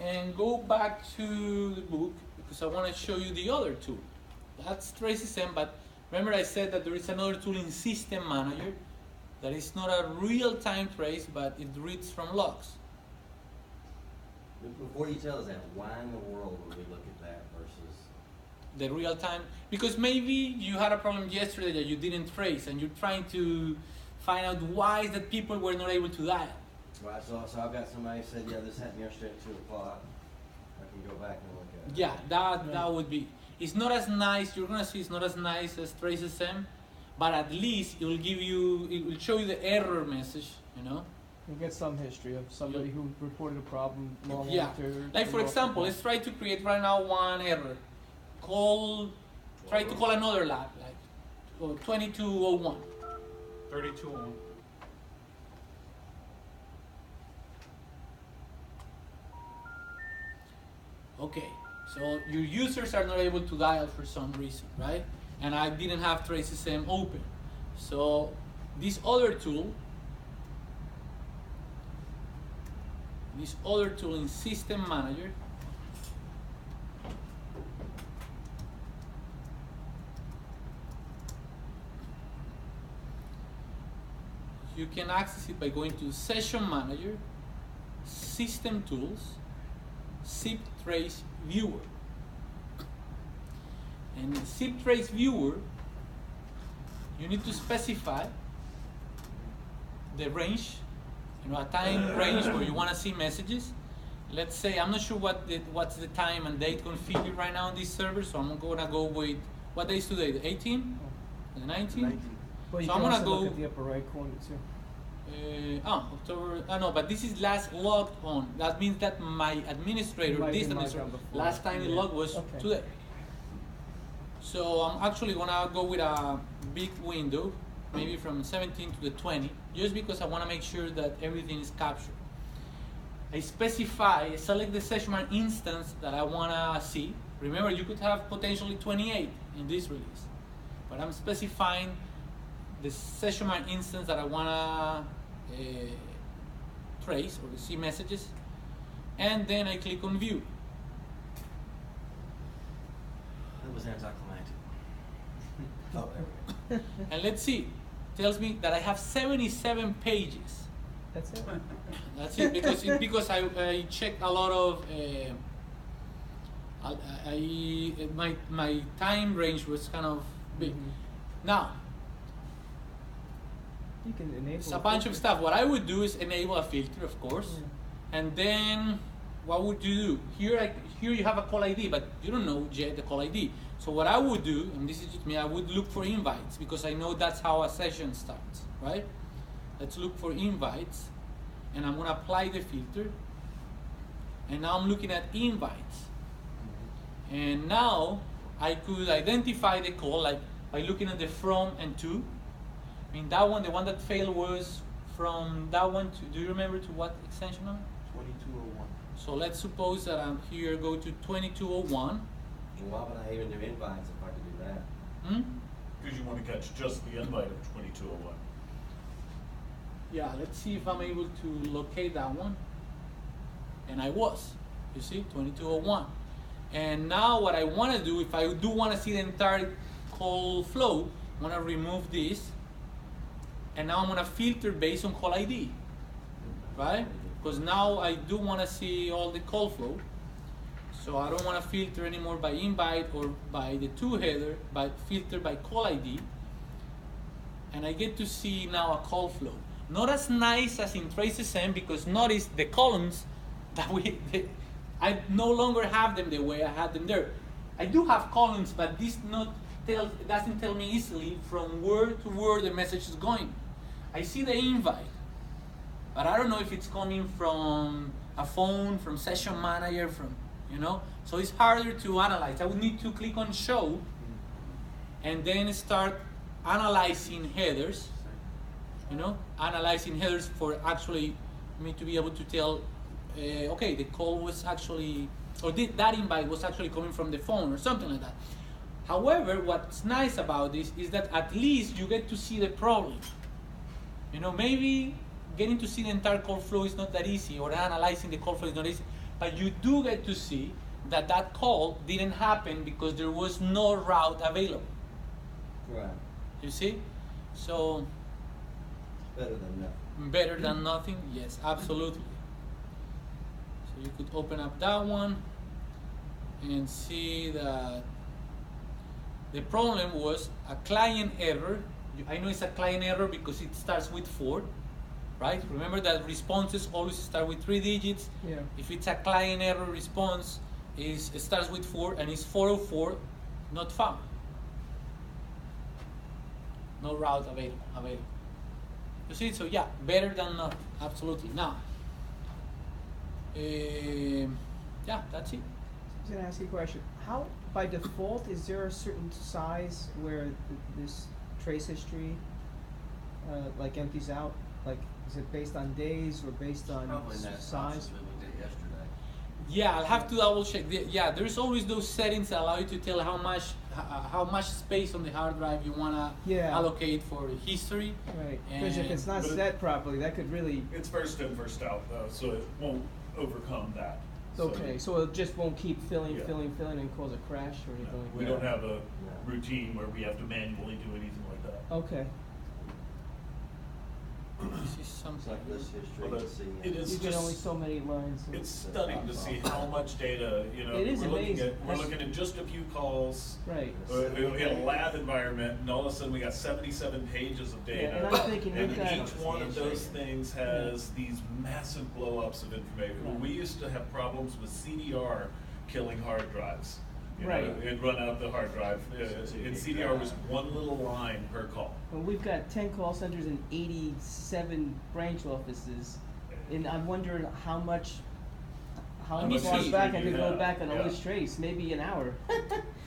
and go back to the book because I want to show you the other tool. That's TraceSM, but remember I said that there is another tool in System Manager that is not a real-time trace, but it reads from logs. Before you tell us that, why in the world would we look at that versus the real-time? Because maybe you had a problem yesterday that you didn't trace, and you're trying to find out why is that people were not able to dial. Right, so I've got somebody who said, yeah, this happened yesterday at 2 o'clock. I can go back and look at it. Yeah, that would be. It's not as nice. You're gonna see it's not as nice as TraceSM, but at least it will give you. It will show you the error message. You know. You get some history of somebody who reported a problem long Yeah. after. Like for example, let's try to create right now one error. Try to call another lab, like 2201. 3201. Okay, so your users are not able to dial for some reason, right? And I didn't have TraceSM open. So this other tool in System Manager, you can access it by going to Session Manager, System Tools, Zip Trace Viewer. And in Zip Trace Viewer, you need to specify the range, a time range where you want to see messages. Let's say, I'm not sure what's the time and date configured right now on this server, so I'm gonna go with, what day is today, the 18th? The 19th? Well, you So can I'm gonna also go. look at the upper right corner too. October. No, but this is last logged on. That means that my administrator, Might this be marked administrator, down before. last time he Yeah. logged was Okay. today. So I'm actually gonna go with a big window, maybe from 17 to the 20, just because I want to make sure that everything is captured. I select the session instance that I want to see. Remember, you could have potentially 28 in this release, but I'm specifying the session instance that I want to trace or see messages, and then I click on View. That was anticlimactic. Oh, there we go. And let's see, tells me that I have 77 pages. That's it. That's it, because I checked a lot of my time range was kind of big. Now You can enable. it's a bunch of stuff. What I would do is enable a filter, of course, and then what would you do? Here you have a call ID, but you don't know yet the call ID. So what I would do, and this is just me, I would look for invites because I know that's how a session starts, right? Let's look for invites, and I'm gonna apply the filter, and now I'm looking at invites. And now I could identify the call like by looking at the from and to. I mean that one, the one that failed was from that one to, do you remember to what extension number? 2201. So let's suppose that I'm here, go to 2201. Why would I even do invites if I could do that? Because you want to catch just the invite of 2201. Yeah, let's see if I'm able to locate that one. And I was, you see, 2201. And now what I want to do, if I do want to see the entire call flow, I'm going to remove this. And now I'm going to filter based on call ID, right? Because now I do want to see all the call flow. So I don't want to filter anymore by invite or by the to header, but filter by call ID. And I get to see now a call flow. Not as nice as in TraceSM, because notice the columns that I no longer have them the way I had them there. I do have columns, but this doesn't tell me easily from where to where the message is going. I see the invite, but I don't know if it's coming from a phone, from Session Manager, so it's harder to analyze. I would need to click on Show and then start analyzing headers, analyzing headers for actually me to be able to tell, okay, the call was actually, or that invite was actually coming from the phone or something like that. However, what's nice about this is that at least you get to see the problem. Maybe getting to see the entire call flow is not that easy, or analyzing the call flow is not easy. but you do get to see that that call didn't happen because there was no route available. Right. You see? So, Better than nothing. better than nothing? Yes, absolutely. So you could open up that one and see that the problem was a client error. I know it's a client error because it starts with 4, right? Remember that responses always start with 3 digits. Yeah. If it's a client error response, it starts with 4 and it's 404, not found. No route available. You see, so yeah, better than nothing, absolutely. Now, yeah, that's it. I was gonna ask you a question. How, by default, is there a certain size where this trace history, like empties out? Like, is it based on days or based on Probably in that size? option we looked at yesterday. Yeah, I'll have to double check. Yeah, there's always those settings that allow you to tell how much space on the hard drive you wanna Yeah. allocate for history. Right. Because if it's not But it- set properly, that could really. It's first in, first out though, so it won't overcome that. So Okay, so it just won't keep filling, Yeah. and cause a crash or anything like that. We don't have a Yeah. routine where we have to manually do anything like that. Okay. This is It's something. like this history Well, to see. it is You get just- only so many lines. of- It's stunning to see how much data, you know, It is we're looking amazing. at, we're That's- looking at just a few calls. Right. In a lab environment, and all of a sudden we got 77 pages of data. Yeah, and I'm thinking and we've got- each one of those things has these massive blow-ups of information. Right. We used to have problems with CDR killing hard drives. You know, Right. it'd run out the hard drive. And CDR was one little line per call. Well, we've got 10 call centers and 87 branch offices, and I'm wondering how much Let me far see. back I You could go have, back on yeah. this trace, maybe an hour.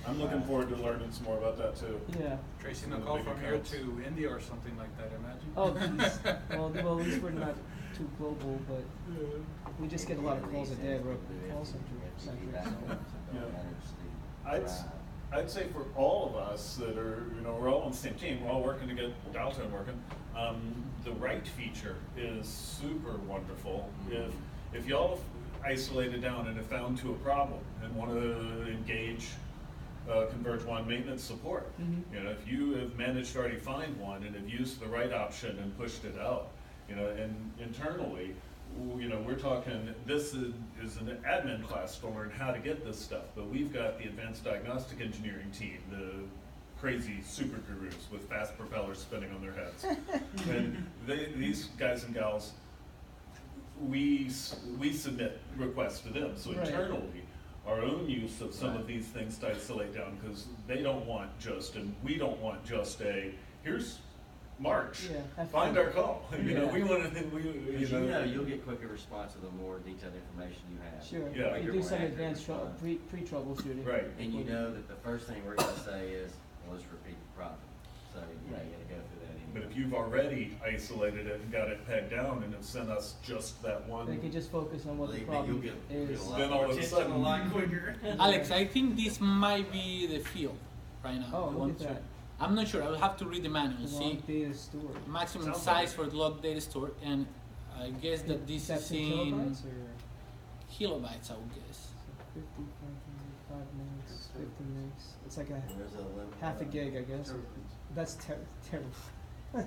I'm looking forward to learning some more about that too. Yeah. Tracing Some a of the call big from here accounts. to India or something like that, imagine. Oh, geez. Well, at least we're not too global, but we just get a lot of calls a day. We're a call center centric. So. I'd say for all of us that are, you know, we're all on the same team, we're all working to get Dalton working. The write feature is super wonderful. If y'all have isolated down and have found to a problem and want to engage Converge One maintenance support, Mhm. you know, if you have managed to already find one and have used the right option and pushed it out, you know, and internally, you know, we're talking, this is an admin class to learn how to get this stuff, but we've got the advanced diagnostic engineering team, the crazy super gurus with fast propellers spinning on their heads. And these guys and gals, we submit requests to them, so Right. internally, our own use of some Right. of these things to isolate down, because they don't want just, and we don't want just a, here's March, Yeah, have find fun. our call. You know, Yeah. we want to, Because you know, you'll get quicker response to the more detailed information you have. Sure. Yeah. You Quicker, do more some accurate advanced response. pre-troubleshooting. Right. And you know that the first thing we're gonna say is, well, let's repeat the problem. So, you know, Right. you gotta go through that anyway. But if you've already isolated it and got it pegged down and have sent us just that one, They can just focus on what the Believe me, problem you'll get is. a lot Then more all of a attention sudden- a lot quicker. Alex, I think this might be the field right now. Oh, You look want at to- that. I'm not sure. I will have to read the manual. See, Log data stored. maximum Sounds size like for the log data store, and I guess that this That's is in in kilobytes or? kilobytes. I would guess. 50, 5 minutes, 50 minutes. It's like a There's a limit. half a gig, I guess. That's terrible. Oh,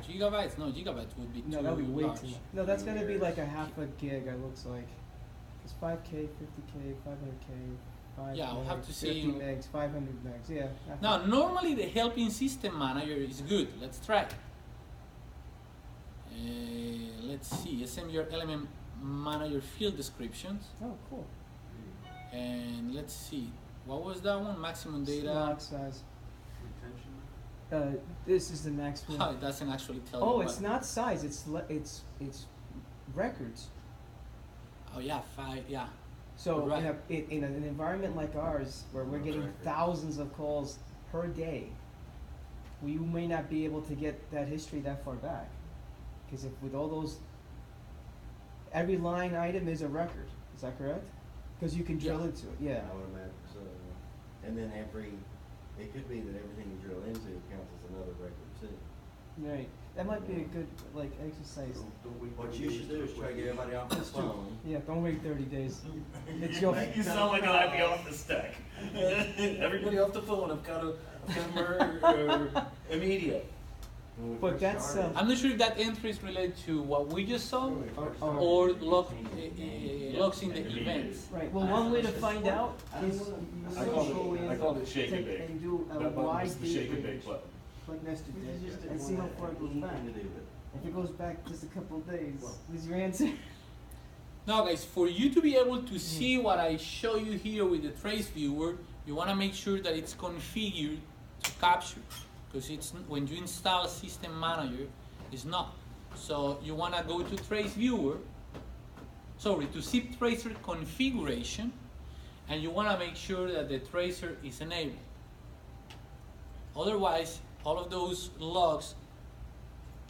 gigabytes? No, gigabytes would be No, too that would be way large. too much. No, that's gonna be like a half a gig, it looks like. It's 5K, 50K, 500K, 5 Yeah, I'll have to 50 see. megs, 500 megs, yeah. half a- Now, normally the helping system manager is good. Let's try. Let's see. SMGR element manager field descriptions, Oh, cool. and let's see. What was that one? Maximum data. Log size. This is the max Oh, one. it doesn't actually tell you. Oh, what. it's not size, it's records. Oh yeah, 5. Yeah. So Right. in an environment like ours, where we're getting Record. thousands of calls per day, we may not be able to get that history that far back. Because if with all those, every line item is a record. Is that correct? Because you can drill Yeah. into it. Yeah. I would imagine so. And then it could be that everything you drill into counts as another record too. Right. That might be a good, like, exercise. What you should do is try to get everybody off the phone. Yeah, don't wait 30 days. It's your. You sound like an IP off the stack. Everybody off the phone, I've got a immediate. When we But first that's, started, I'm not sure if that entry is related to what we just saw or logs in the events. Right, well, one way to find out is you I go in called it shake and bake. and do a That button wide was the shake and date bake range, button. like Nestor you did, just and see how far it goes back. anything to do with it. If it goes back just a couple of days, is your answer? Now guys, for you to be able to see what I show you here with the trace viewer, you want to make sure that it's configured to capture, because it's when you install System Manager, it's not. So you want to go to trace viewer, sorry, to zip tracer configuration, and you want to make sure that the tracer is enabled. Otherwise, all of those logs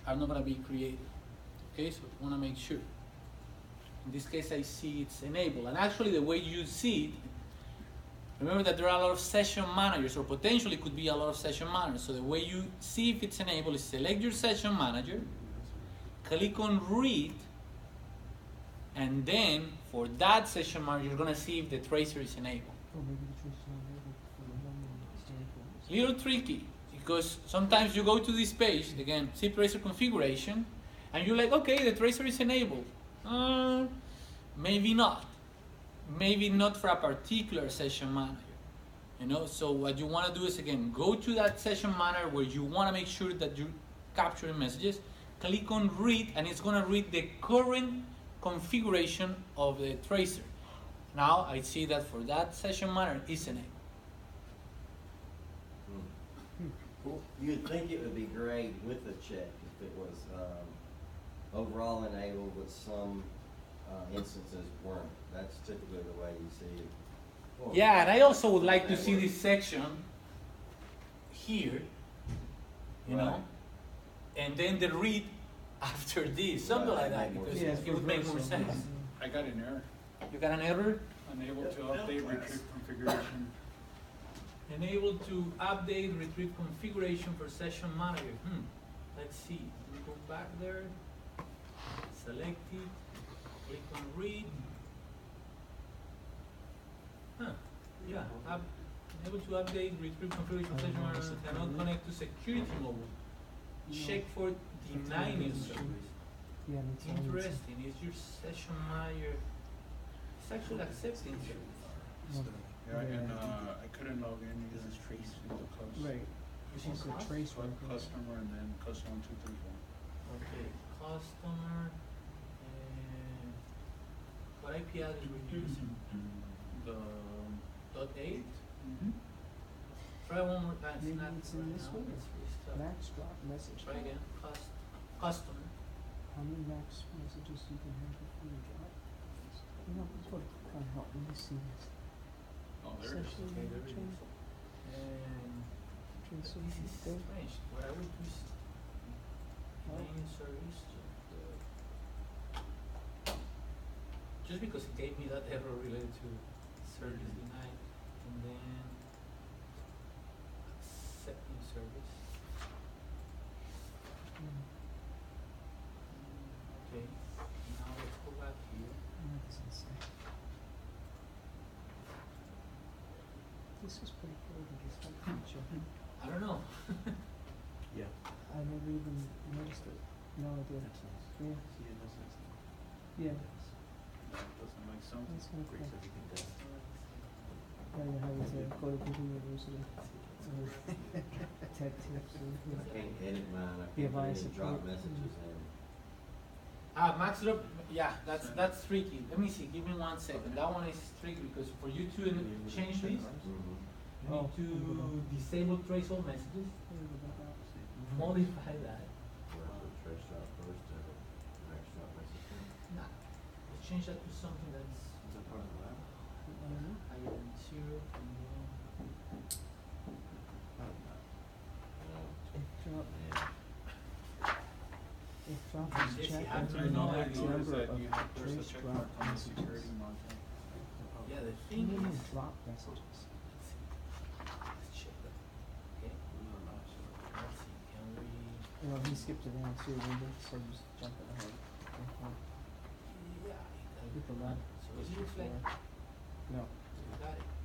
are not going to be created. Okay, so you want to make sure. In this case, I see it's enabled. And actually, the way you see it, remember that there are a lot of session managers, or potentially could be a lot of session managers. So the way you see if it's enabled is select your session manager, click on read, and then for that session manager, you're going to see if the tracer is enabled. Little tricky, because sometimes you go to this page, again, zip tracer configuration, and you're like, okay, the tracer is enabled. Maybe not. Maybe not for a particular session manager. You know, so what you want to do is, again, go to that session manager where you want to make sure that you're capturing messages, click on read, and it's going to read the current configuration of the tracer. Now I see that for that session manager is enabled. Well, you'd think it would be great with the check if it was overall enabled, but some instances weren't. That's typically the way you see it. Well, Yeah, and I also would like to see this section here, you know, Right. and then the read after this, something like that, because Yeah, it would make more reversal. sense. I got an error. You got an error? Unable to update retrieve configuration. Enable to update retrieve configuration for session manager. Let's see. We go back there, select it, click on read. Yeah. Enable to update retrieve configuration for session manager cannot connect to security mode. Check for denying your service. Yeah, it's always- Interesting. Is your session manager? It's actually accepting service. Yeah, and I couldn't log in. This is trace into Right. Using It's a cost? trace record. customer and then custom 231. Okay, customer, and what IP address were you using? The .8? mm-hmm. Try one more time. Maybe not it's in right this now. one. Let's restart. Max drop message. Try again. Customer. How many max messages you can have before you drop? You know, it's what kind of help me to see this. Oh, there it is. Session Okay, there it change, is. And trace this is thing. strange. What I would do is main service. Just because it gave me that error related to service denied, and then accepting service. Mm, Okay, now let's go back here. what does it say? This is pretty cool to get some feature. I don't know. Yeah. I never even noticed it. No, I did. That's nice. Yeah. See, it does nice. Yeah. Doesn't make sense. That's kind of cool. Breaks everything down. Now you're having to go to Google University. TED tips and I can't edit mine. I Yeah, can't Avaya put any drop support. messages in. Max drop. Yeah, that's tricky. Let me see. Give me 1 second. That one is tricky because for you to change this, Mhm. you need to disable trace all messages, modify that. Well, the trace drop first, max drop message. Nah, let's change that to something that's Is that part of that? higher than 0, and then If drop, Yeah. if drop is Yes, you checked, have and to the know max that number that of you have there's a trace check drop mark on the messages. security module. yeah, the What thing do you mean is. drop messages? Let's see. Let's check that. Okay. Let's see. Can we? You know, he skipped around too, remember? So just jumping ahead. Yeah, Hit the left. So it looks like No. you got it.